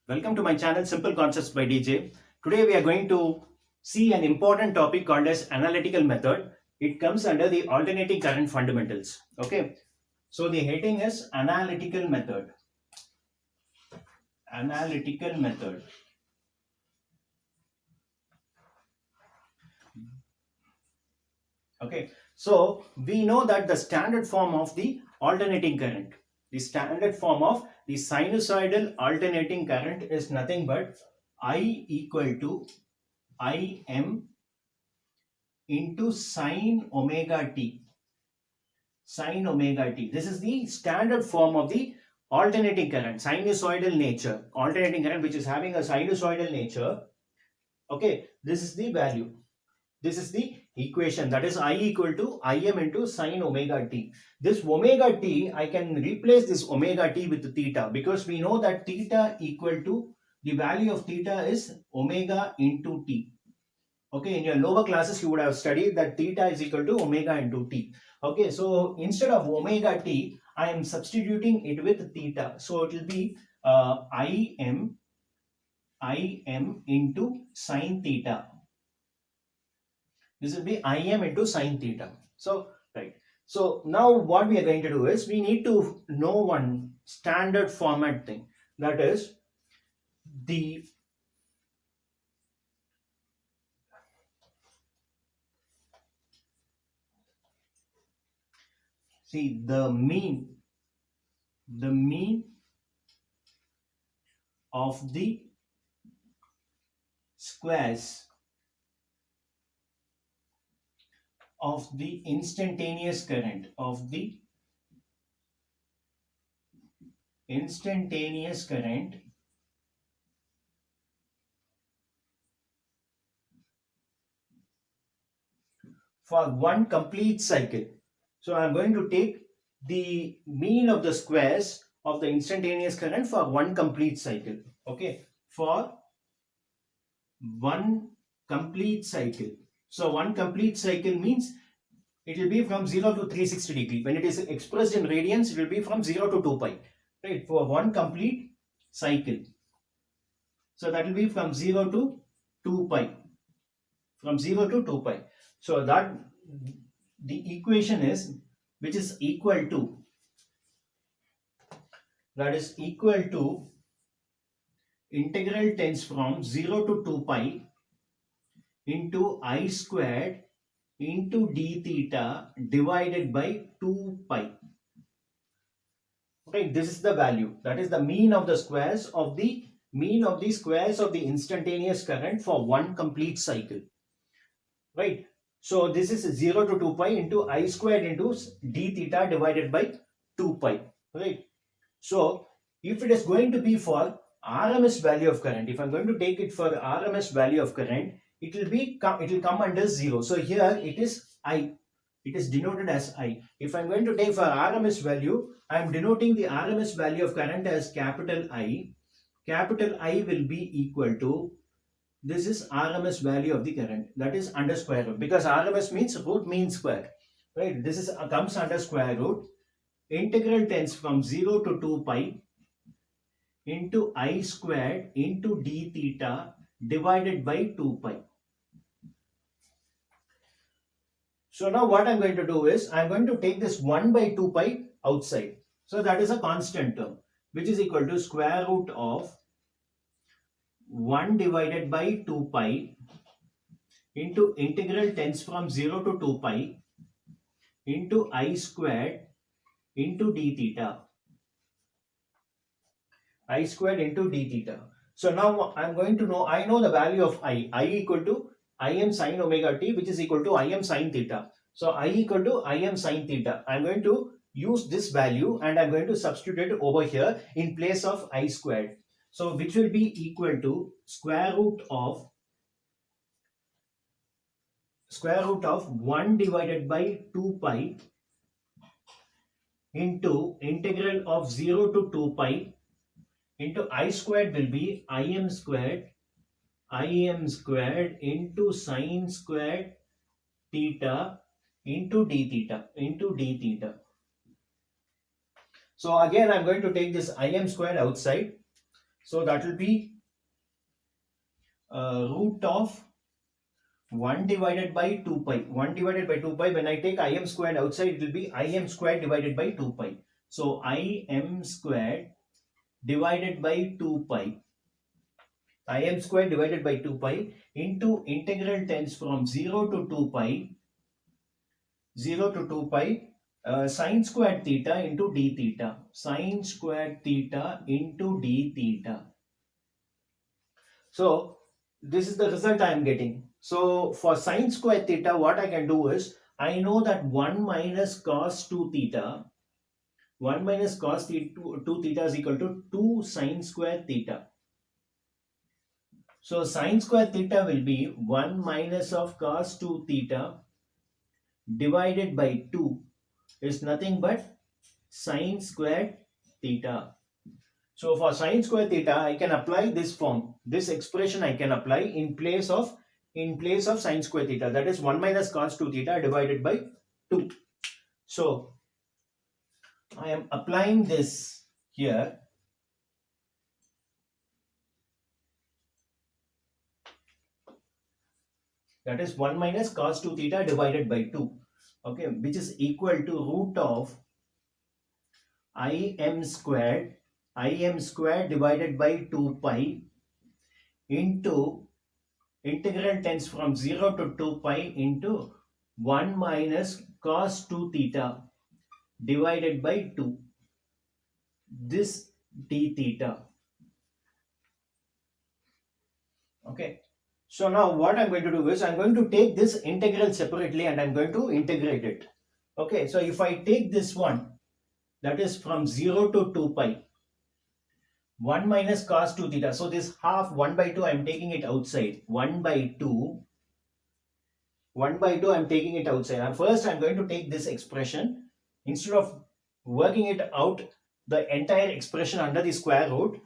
Welcome to my channel Simple Concepts by DJ. Today we are going to see an important topic called as analytical method. It comes under the alternating current fundamentals. Okay. So the heading is analytical method. Analytical method. Okay. So we know that the standard form of the alternating current, the standard form of the sinusoidal alternating current is nothing but I equal to Im into sine omega t. Sine omega t. This is the standard form of the alternating current, sinusoidal nature. Alternating current which is having a sinusoidal nature. Okay, this is the value. This is the equation, that is I equal to Im into sine omega t. This omega t, I can replace this omega t with theta because we know that theta equal to the value of theta is omega into t. Okay, in your lower classes you would have studied that theta is equal to omega into t. Okay, so instead of omega t, I am substituting it with theta. So it will be Im into sine theta. This will be Im into sine theta. So, right. So now what we are going to do is we need to know one standard format thing. That is the the mean of the squares of the instantaneous current for one complete cycle. So I'm going to take the mean of the squares of the instantaneous current for one complete cycle. Okay, for one complete cycle. So one complete cycle means it will be from 0 to 360 degree. When it is expressed in radians, it will be from 0 to 2 pi. Right, for one complete cycle. So that will be from 0 to 2 pi. From 0 to 2 pi. So that the equation is which is equal to integral tends from 0 to 2 pi into I squared into d theta divided by 2 pi. Okay, this is the value. That is the mean of the squares of the instantaneous current for one complete cycle. Right. So this is 0 to 2 pi into I squared into d theta divided by 2 pi. Right. So if it is going to be for RMS value of current, if I'm going to take it for RMS value of current, it will come under 0. So here it is I. It is denoted as I. If I'm going to take for RMS value, I am denoting the RMS value of current as capital I. Capital I will be equal to, this is RMS value of the current, that is under square root, because RMS means root mean square. Right? This is comes under square root. Integral tends from 0 to 2 pi into I squared into d theta divided by 2 pi. So now what I'm going to do is I'm going to take this 1 by 2 pi outside. So that is a constant term which is equal to square root of 1 divided by 2 pi into integral tends from 0 to 2 pi into I squared into d theta. I squared into d theta. So now I'm going to know, I know the value of I. I equal to Im sine omega t, which is equal to Im sine theta. So I equal to Im sine theta. I'm going to use this value and I'm going to substitute it over here in place of I squared. So which will be equal to square root of 1 divided by 2 pi into integral of 0 to 2 pi into I squared will be Im squared into sine squared theta into d theta. So again I'm going to take this Im squared outside. So that will be root of 1 divided by 2 pi. 1 divided by 2 pi. When I take im squared outside, it will be im squared divided by 2 pi. So im squared divided by 2 pi. Im squared divided by 2 pi into integral tends from 0 to 2 pi. 0 to 2 pi sine squared theta into d theta. Sine squared theta into d theta. So this is the result I am getting. So for sine square theta, what I can do is, I know that 1 minus cos 2 theta, 1 minus cos 2 theta is equal to 2 sine square theta. So sine square theta will be 1 minus of cos 2 theta divided by 2 is nothing but sine square theta. So for sine square theta, I can apply this form. This expression I can apply in place of sine square theta. That is 1 minus cos 2 theta divided by 2. So I am applying this here. That is 1 minus cos 2 theta divided by 2. Okay, which is equal to root of im squared divided by 2 pi into integral tends from 0 to 2 pi into 1 minus cos 2 theta divided by 2. This d theta. Okay. So now what I'm going to do is, I'm going to take this integral separately and I'm going to integrate it. Okay. So if I take this one, that is from 0 to 2 pi, 1 minus cos 2 theta. So this half 1 by 2, I'm taking it outside. 1 by 2 I'm taking it outside. And first I'm going to take this expression. Instead of working it out, the entire expression under the square root,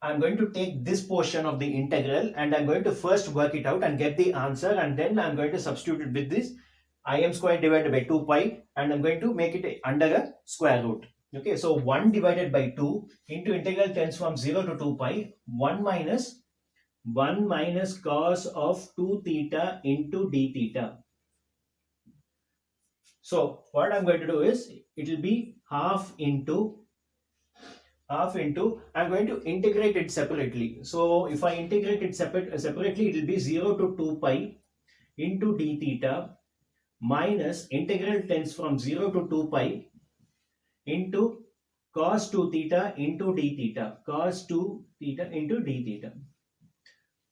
I'm going to take this portion of the integral and I'm going to first work it out and get the answer, and then I'm going to substitute it with this im squared divided by 2 pi and I'm going to make it under a square root. Okay, so 1 divided by 2 into integral tends from 0 to 2 pi, 1 minus cos of 2 theta into d theta. So what I'm going to do is, it will be half into, I'm going to integrate it separately. So if I integrate it separately, it will be 0 to 2 pi into d theta minus integral tends from 0 to 2 pi into cos 2 theta into d theta. Cos 2 theta into d theta.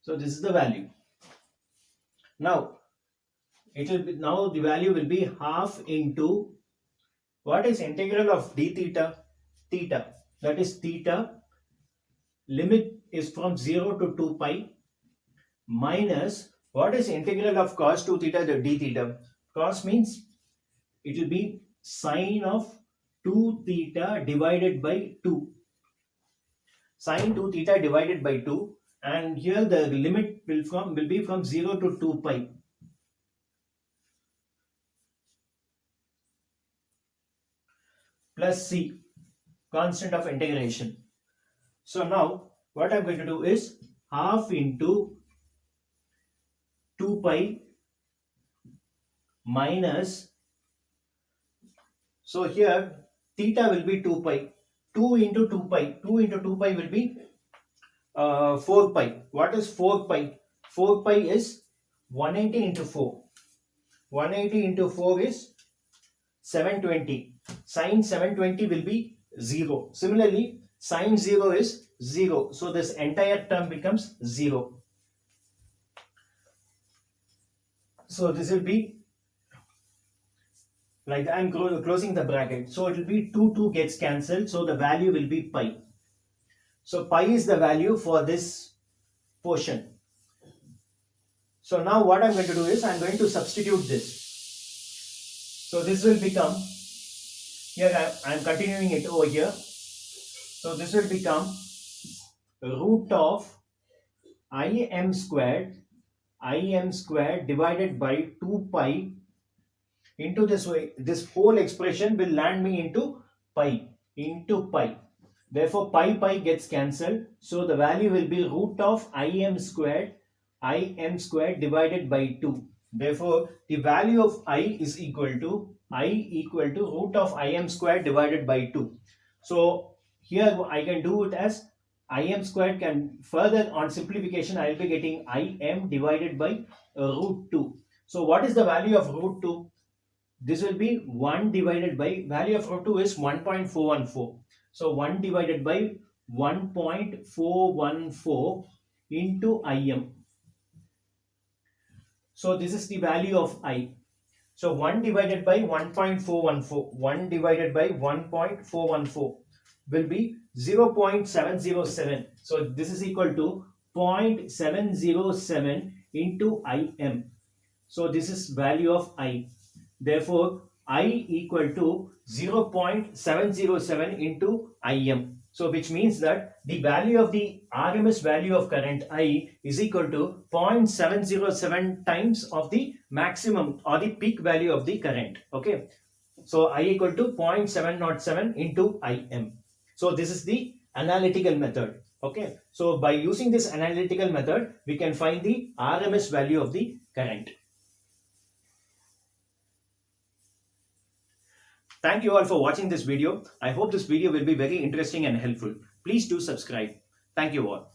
So this is the value. Now the value will be half into, what is integral of d theta? Theta. That is theta, limit is from 0 to 2 pi, minus, what is integral of cos 2 theta, the d theta? Cos means it will be sine of 2 theta divided by 2. Sine 2 theta divided by 2, and here the limit will be from 0 to 2 pi. Plus c, constant of integration. So now what I'm going to do is half into 2 pi minus, so here theta will be 2 pi. 2 into 2 pi. 2 into 2 pi will be 4 pi. What is 4 pi? 4 pi is 180 into 4. 180 into 4 is 720. Sine 720 will be 0. Similarly, sine 0 is 0. So this entire term becomes 0. So this will be like, I'm closing the bracket. So it will be 2 gets cancelled. So the value will be pi. So pi is the value for this portion. So now what I'm going to do is, I'm going to substitute this. So this will become, here I'm continuing it over here. So this will become root of im squared divided by 2 pi into this way. This whole expression will land me into pi. Therefore, pi gets cancelled. So the value will be root of im squared divided by 2. Therefore, the value of I is equal to root of im squared divided by 2. So here I can do it as im squared, can further on simplification I will be getting im divided by root 2. So what is the value of root 2? This will be 1 divided by, value of root 2 is 1.414. So 1 divided by 1.414 into im. So this is the value of I. So 1 divided by 1.414, 1 divided by 1.414 will be 0.707. So this is equal to 0.707 into im. So this is value of I. Therefore, I equal to 0.707 into Im. So which means that the value of the RMS value of current I is equal to 0.707 times of the maximum or the peak value of the current. Okay. So I equal to 0.707 into Im. So this is the analytical method. Okay. So by using this analytical method, we can find the RMS value of the current. Thank you all for watching this video. I hope this video will be very interesting and helpful. Please do subscribe. Thank you all.